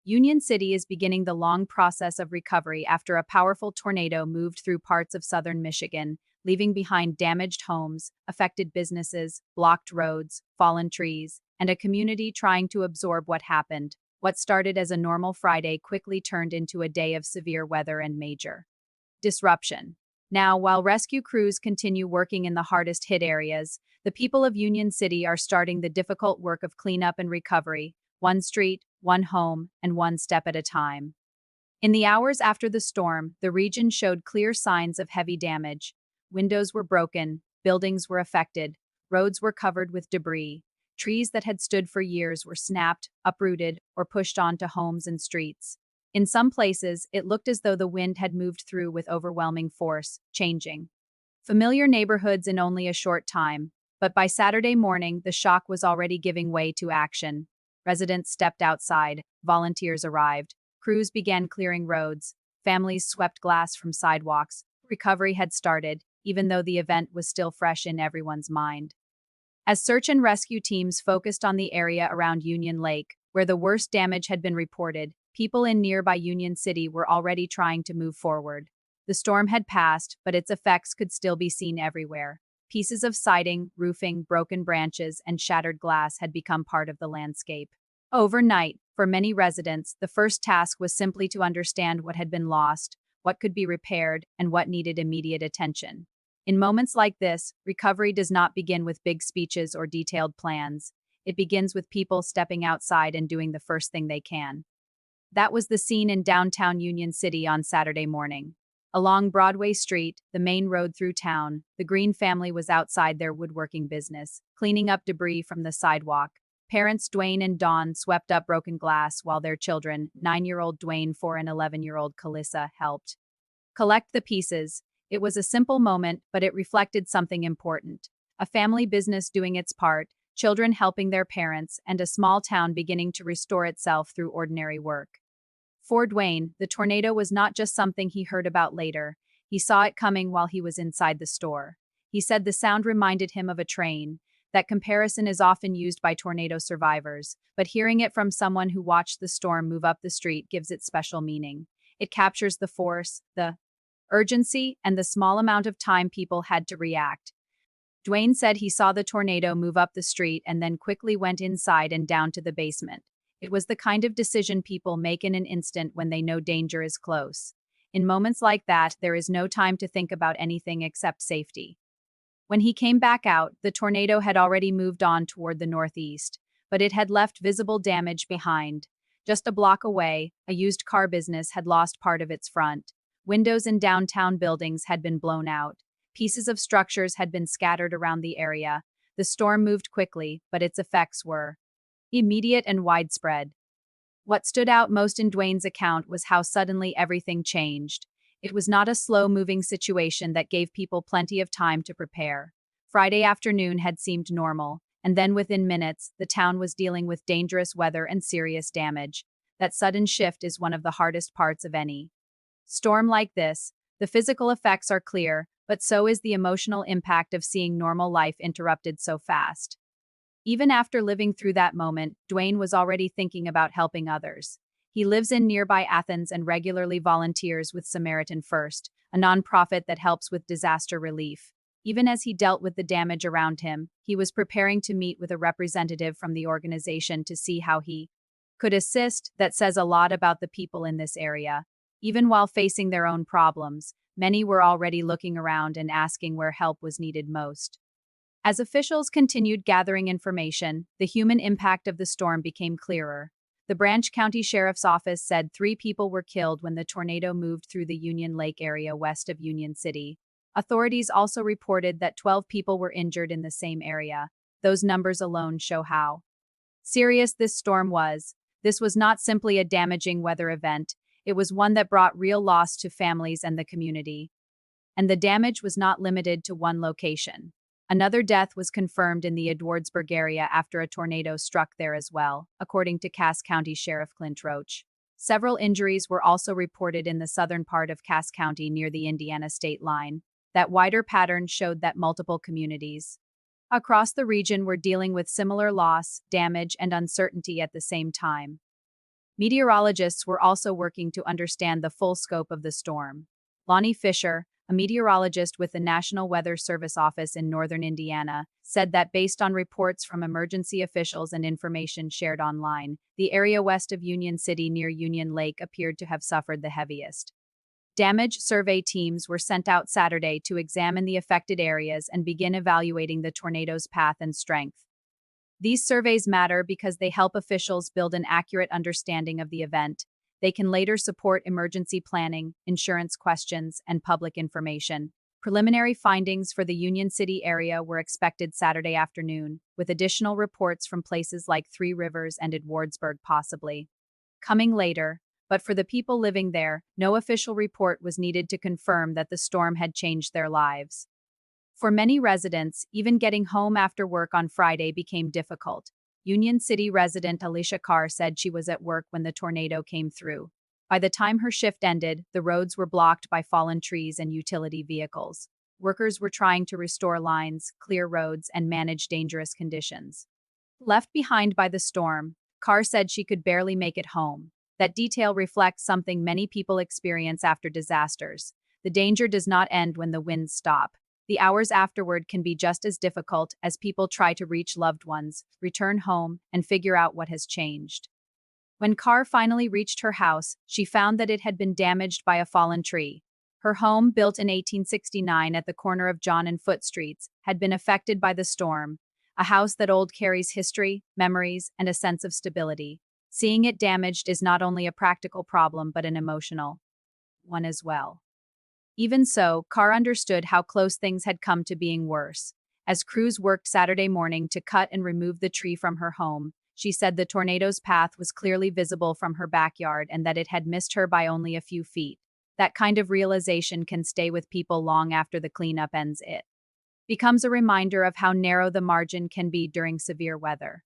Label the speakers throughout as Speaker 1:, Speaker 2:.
Speaker 1: Union City is beginning the long process of recovery after a powerful tornado moved through parts of southern Michigan, leaving behind damaged homes, affected businesses, blocked roads, fallen trees, and a community trying to absorb what happened. What started as a normal Friday quickly turned into a day of severe weather and major disruption. Now, while rescue crews continue working in the hardest hit areas, the people of Union City are starting the difficult work of cleanup and recovery, one street, one home, and one step at a time. In the hours after the storm, the region showed clear signs of heavy damage. Windows were broken, buildings were affected, roads were covered with debris. Trees that had stood for years were snapped, uprooted, or pushed onto homes and streets. In some places, it looked as though the wind had moved through with overwhelming force, changing familiar neighborhoods in only a short time. But by Saturday morning, the shock was already giving way to action. Residents stepped outside, volunteers arrived, crews began clearing roads, families swept glass from sidewalks. Recovery had started, even though the event was still fresh in everyone's mind. As search and rescue teams focused on the area around Union Lake, where the worst damage had been reported, people in nearby Union City were already trying to move forward. The storm had passed, but its effects could still be seen everywhere. Pieces of siding, roofing, broken branches, and shattered glass had become part of the landscape. Overnight, for many residents, the first task was simply to understand what had been lost, what could be repaired, and what needed immediate attention. In moments like this, recovery does not begin with big speeches or detailed plans. It begins with people stepping outside and doing the first thing they can. That was the scene in downtown Union City on Saturday morning. Along Broadway Street, the main road through town, the Green family was outside their woodworking business, cleaning up debris from the sidewalk. Parents Dwayne and Dawn swept up broken glass while their children, 9-year-old Dwayne, 4 and 11-year-old Calissa, helped collect the pieces. It was a simple moment, but it reflected something important. A family business doing its part, children helping their parents, and a small town beginning to restore itself through ordinary work. For Dwayne, the tornado was not just something he heard about later. He saw it coming while he was inside the store. He said the sound reminded him of a train. That comparison is often used by tornado survivors, but hearing it from someone who watched the storm move up the street gives it special meaning. It captures the force, the urgency, and the small amount of time people had to react. Dwayne said he saw the tornado move up the street and then quickly went inside and down to the basement. It was the kind of decision people make in an instant when they know danger is close. In moments like that, there is no time to think about anything except safety. When he came back out, the tornado had already moved on toward the northeast, but it had left visible damage behind. Just a block away, a used car business had lost part of its front. Windows in downtown buildings had been blown out. Pieces of structures had been scattered around the area. The storm moved quickly, but its effects were immediate and widespread. What stood out most in Dwayne's account was how suddenly everything changed. It was not a slow-moving situation that gave people plenty of time to prepare. Friday afternoon had seemed normal, and then within minutes, the town was dealing with dangerous weather and serious damage. That sudden shift is one of the hardest parts of any storm like this. The physical effects are clear, but so is the emotional impact of seeing normal life interrupted so fast. Even after living through that moment, Dwayne was already thinking about helping others. He lives in nearby Athens and regularly volunteers with Samaritan First, a nonprofit that helps with disaster relief. Even as he dealt with the damage around him, he was preparing to meet with a representative from the organization to see how he could assist. That says a lot about the people in this area. Even while facing their own problems, many were already looking around and asking where help was needed most. As officials continued gathering information, the human impact of the storm became clearer. The Branch County Sheriff's Office said 3 people were killed when the tornado moved through the Union Lake area west of Union City. Authorities also reported that 12 people were injured in the same area. Those numbers alone show how serious this storm was. This was not simply a damaging weather event. It was one that brought real loss to families and the community. And the damage was not limited to one location. Another death was confirmed in the Edwardsburg area after a tornado struck there as well, according to Cass County Sheriff Clint Roach. Several injuries were also reported in the southern part of Cass County near the Indiana state line. That wider pattern showed that multiple communities across the region were dealing with similar loss, damage, and uncertainty at the same time. Meteorologists were also working to understand the full scope of the storm. Lonnie Fisher, a meteorologist with the National Weather Service office in northern Indiana, said that based on reports from emergency officials and information shared online, the area west of Union City near Union Lake appeared to have suffered the heaviest. Damage survey teams were sent out Saturday to examine the affected areas and begin evaluating the tornado's path and strength. These surveys matter because they help officials build an accurate understanding of the event. They can later support emergency planning, insurance questions, and public information. Preliminary findings for the Union City area were expected Saturday afternoon, with additional reports from places like Three Rivers and Edwardsburg possibly coming later. But for the people living there, no official report was needed to confirm that the storm had changed their lives. For many residents, even getting home after work on Friday became difficult. Union City resident Alicia Carr said she was at work when the tornado came through. By the time her shift ended, the roads were blocked by fallen trees and utility vehicles. Workers were trying to restore lines, clear roads, and manage dangerous conditions. Left behind by the storm, Carr said she could barely make it home. That detail reflects something many people experience after disasters. The danger does not end when the winds stop. The hours afterward can be just as difficult as people try to reach loved ones, return home, and figure out what has changed. When Carr finally reached her house, she found that it had been damaged by a fallen tree. Her home, built in 1869 at the corner of John and Foot Streets, had been affected by the storm, a house that carries history, memories, and a sense of stability. Seeing it damaged is not only a practical problem but an emotional one as well. Even so, Carr understood how close things had come to being worse. As crews worked Saturday morning to cut and remove the tree from her home, she said the tornado's path was clearly visible from her backyard and that it had missed her by only a few feet. That kind of realization can stay with people long after the cleanup ends. It becomes a reminder of how narrow the margin can be during severe weather.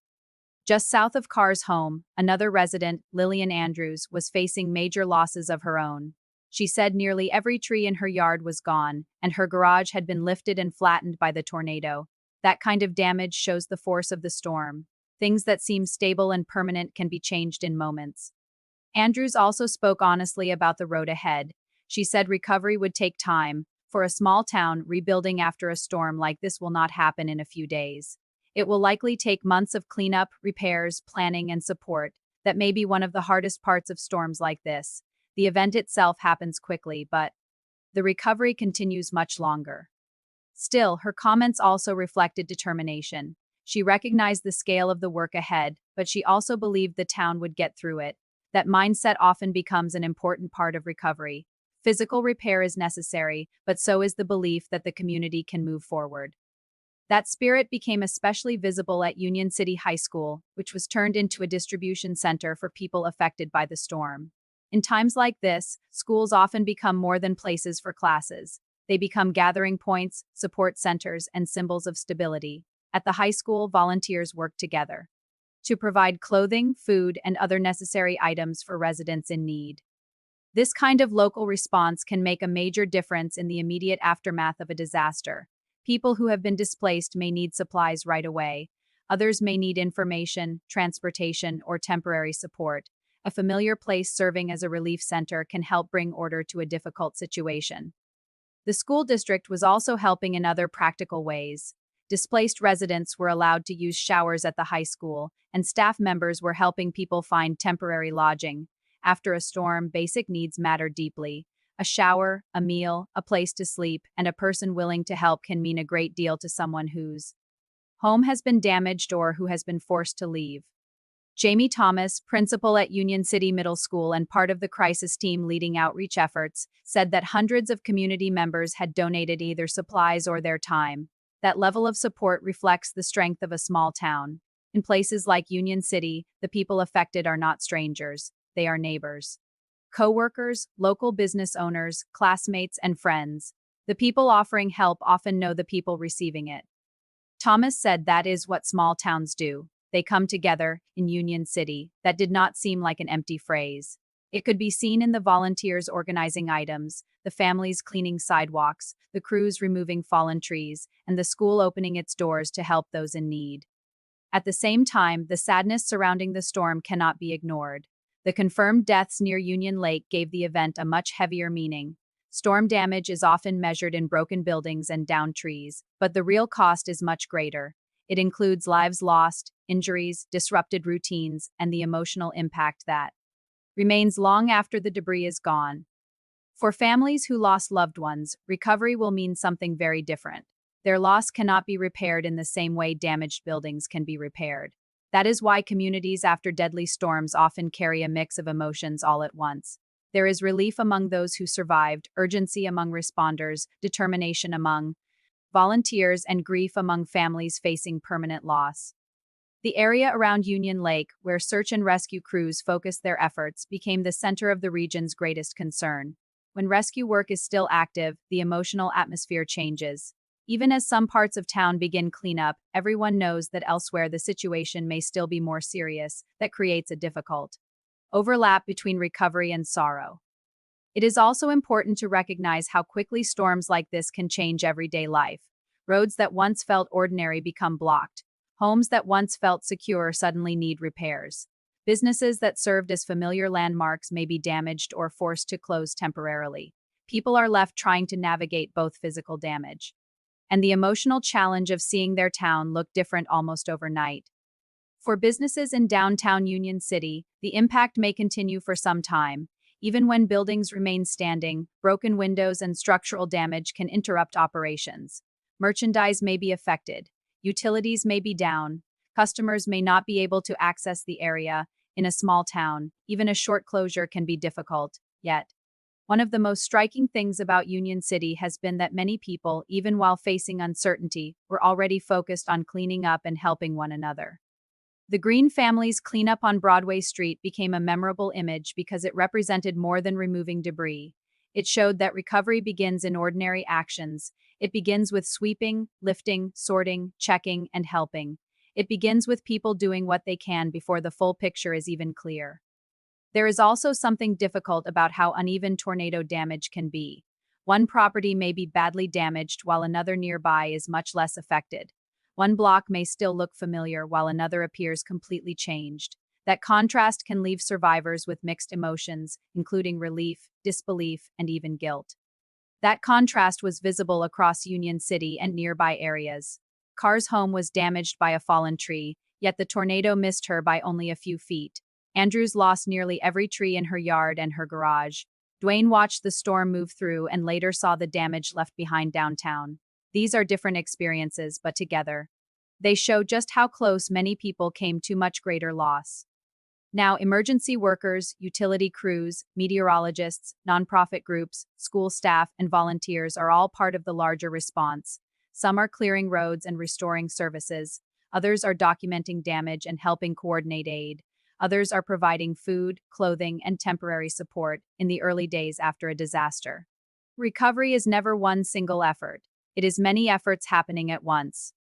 Speaker 1: Just south of Carr's home, another resident, Lillian Andrews, was facing major losses of her own. She said nearly every tree in her yard was gone, and her garage had been lifted and flattened by the tornado. That kind of damage shows the force of the storm. Things that seem stable and permanent can be changed in moments. Andrews also spoke honestly about the road ahead. She said recovery would take time. For a small town, rebuilding after a storm like this will not happen in a few days. It will likely take months of cleanup, repairs, planning, and support. That may be one of the hardest parts of storms like this. The event itself happens quickly, but the recovery continues much longer. Still, her comments also reflected determination. She recognized the scale of the work ahead, but she also believed the town would get through it. That mindset often becomes an important part of recovery. Physical repair is necessary, but so is the belief that the community can move forward. That spirit became especially visible at Union City High School, which was turned into a distribution center for people affected by the storm. In times like this, schools often become more than places for classes. They become gathering points, support centers, and symbols of stability. At the high school, volunteers work together to provide clothing, food, and other necessary items for residents in need. This kind of local response can make a major difference in the immediate aftermath of a disaster. People who have been displaced may need supplies right away. Others may need information, transportation, or temporary support. A familiar place serving as a relief center can help bring order to a difficult situation. The school district was also helping in other practical ways. Displaced residents were allowed to use showers at the high school, and staff members were helping people find temporary lodging. After a storm, basic needs matter deeply. A shower, a meal, a place to sleep, and a person willing to help can mean a great deal to someone whose home has been damaged or who has been forced to leave. Jamie Thomas, principal at Union City Middle School and part of the crisis team leading outreach efforts, said that hundreds of community members had donated either supplies or their time. That level of support reflects the strength of a small town. In places like Union City, the people affected are not strangers, they are neighbors. Co-workers, local business owners, classmates, and friends. The people offering help often know the people receiving it. Thomas said that is what small towns do. They come together in Union City. That did not seem like an empty phrase. It could be seen in the volunteers organizing items, the families cleaning sidewalks, the crews removing fallen trees, and the school opening its doors to help those in need. At the same time, the sadness surrounding the storm cannot be ignored. The confirmed deaths near Union Lake gave the event a much heavier meaning. Storm damage is often measured in broken buildings and downed trees, but the real cost is much greater. It includes lives lost, injuries, disrupted routines, and the emotional impact that remains long after the debris is gone. For families who lost loved ones, recovery will mean something very different. Their loss cannot be repaired in the same way damaged buildings can be repaired. That is why communities after deadly storms often carry a mix of emotions all at once. There is relief among those who survived, urgency among responders, determination among volunteers, and grief among families facing permanent loss. The area around Union Lake, where search and rescue crews focused their efforts, became the center of the region's greatest concern. When rescue work is still active, the emotional atmosphere changes. Even as some parts of town begin cleanup, everyone knows that elsewhere the situation may still be more serious. That creates a difficult overlap between recovery and sorrow. It is also important to recognize how quickly storms like this can change everyday life. Roads that once felt ordinary become blocked. Homes that once felt secure suddenly need repairs. Businesses that served as familiar landmarks may be damaged or forced to close temporarily. People are left trying to navigate both physical damage and the emotional challenge of seeing their town look different almost overnight. For businesses in downtown Union City, the impact may continue for some time. Even when buildings remain standing, broken windows and structural damage can interrupt operations. Merchandise may be affected. Utilities may be down. Customers may not be able to access the area. In a small town, even a short closure can be difficult, yet one of the most striking things about Union City has been that many people, even while facing uncertainty, were already focused on cleaning up and helping one another. The Green family's cleanup on Broadway Street became a memorable image because it represented more than removing debris. It showed that recovery begins in ordinary actions. It begins with sweeping, lifting, sorting, checking, and helping. It begins with people doing what they can before the full picture is even clear. There is also something difficult about how uneven tornado damage can be. One property may be badly damaged while another nearby is much less affected. One block may still look familiar while another appears completely changed. That contrast can leave survivors with mixed emotions, including relief, disbelief, and even guilt. That contrast was visible across Union City and nearby areas. Carr's home was damaged by a fallen tree, yet the tornado missed her by only a few feet. Andrews lost nearly every tree in her yard and her garage. Dwayne watched the storm move through and later saw the damage left behind downtown. These are different experiences, but together, they show just how close many people came to much greater loss. Now, emergency workers, utility crews, meteorologists, nonprofit groups, school staff, and volunteers are all part of the larger response. Some are clearing roads and restoring services. Others are documenting damage and helping coordinate aid. Others are providing food, clothing, and temporary support in the early days after a disaster. Recovery is never one single effort. It is many efforts happening at once.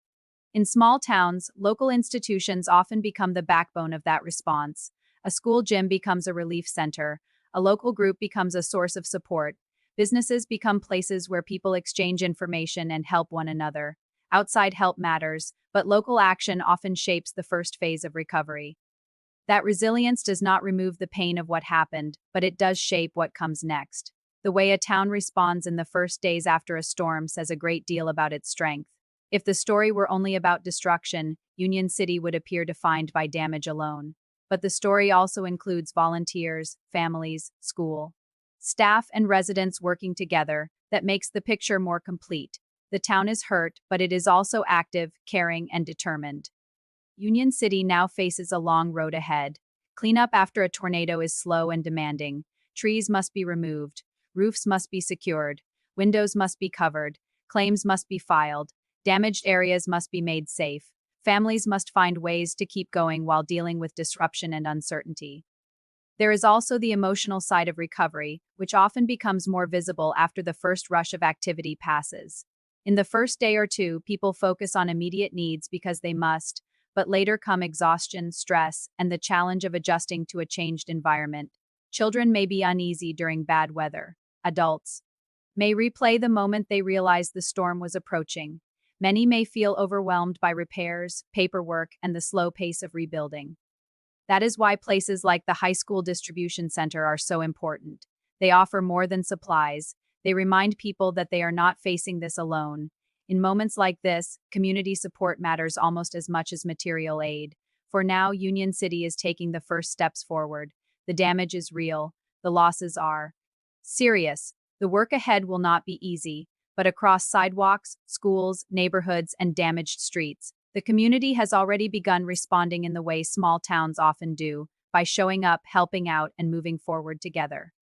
Speaker 1: In small towns, local institutions often become the backbone of that response. A school gym becomes a relief center. A local group becomes a source of support. Businesses become places where people exchange information and help one another. Outside help matters, but local action often shapes the first phase of recovery. That resilience does not remove the pain of what happened, but it does shape what comes next. The way a town responds in the first days after a storm says a great deal about its strength. If the story were only about destruction, Union City would appear defined by damage alone. But the story also includes volunteers, families, school, staff, and residents working together. That makes the picture more complete. The town is hurt, but it is also active, caring, and determined. Union City now faces a long road ahead. Cleanup after a tornado is slow and demanding. Trees must be removed. Roofs must be secured. Windows must be covered. Claims must be filed. Damaged areas must be made safe. Families must find ways to keep going while dealing with disruption and uncertainty. There is also the emotional side of recovery, which often becomes more visible after the first rush of activity passes. In the first day or two, people focus on immediate needs because they must, but later come exhaustion, stress, and the challenge of adjusting to a changed environment. Children may be uneasy during bad weather. Adults may replay the moment they realize the storm was approaching. Many may feel overwhelmed by repairs, paperwork, and the slow pace of rebuilding. That is why places like the high school distribution center are so important. They offer more than supplies. They remind people that they are not facing this alone. In moments like this, community support matters almost as much as material aid. For now, Union City is taking the first steps forward. The damage is real. The losses are serious. The work ahead will not be easy, but across sidewalks, schools, neighborhoods, and damaged streets, the community has already begun responding in the way small towns often do, by showing up, helping out, and moving forward together.